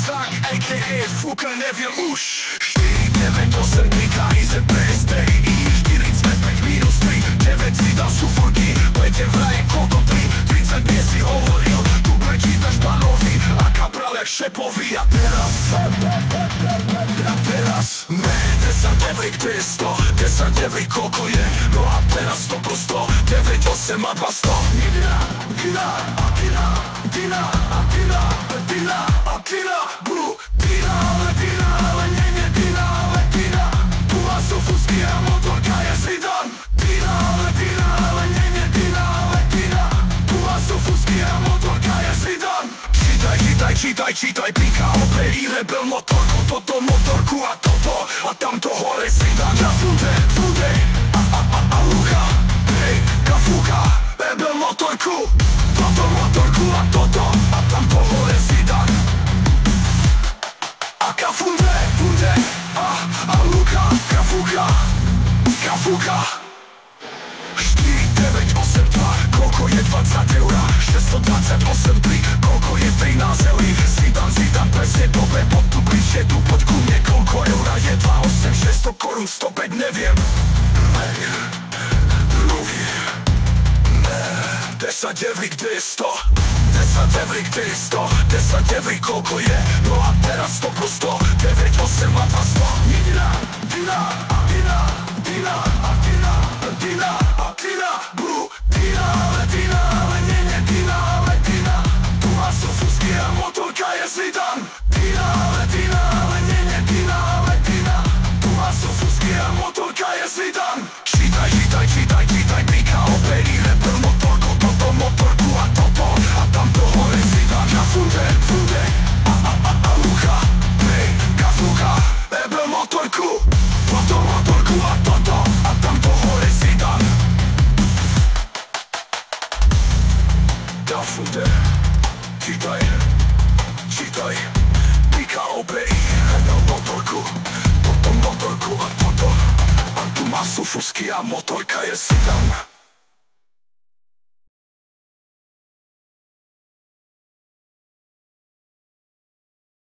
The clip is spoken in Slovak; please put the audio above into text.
Tak, a.k.a. Fuka neviem už 498 klika i ZPSD i 45 -3 9 si dal sú furky, lete vraj koľko 30 dnes si hovoril, tu prečítaš pánovi a kapral jak šepovi. A teraz ne, 10 eur, kde je 100, 10 eur, koľko je, no a teraz 100 plus 100, 9, 8 a 200. Dina, blu, Dina, ale nie Dina, ale Dina. Tu má sú fusky a motorka je Zidane. Dina, ale nie Dina, ale Dina. Tu má sú fusky a motorka je Zidane. Čítaj, pika, operi, rebel, motorko, toto, motorku a toto, a tamto hore Zidane. Na fude, a lucha, hej, kafuka, rebel, motorku, toto, motorku a toto, a tamto hore Zidane. A kafunde, a luka, kafuka 4, 9, 8, 2, koľko je 20 eur, 628 3, koľko je 13 eur. Zidane, presne dobre, pod tu bližšie, tu pod ku mne, koľko eur je 2, 8, 600 korún, 105, neviem. Mluví, 10 eur, kde je 100, 10 eur, kde je 100, 10 eur, koľko je, no a teraz 100 plus 100, 9, 8 a 200. Dina, blu, Dina, ale nie Dina, ale Dina. Tu má sú fusky a motorka je Zidane. Dina, ale nie Dina, ale Dina. Tu má sú fusky a motorka je Zidane. Čítaj, pika, operi, rebel, motorko, toto, motorku a toto, a tamto hore Zidane. Na funde, a lucha, hej, kafuka, rebel, motorku, toto, motorku a toto, a tamto hore Zidane. Na funde, čítaj, pika, operi, rebel, motorku, toto, motorku a toto, a tu má sú fusky a motorka je Zidane.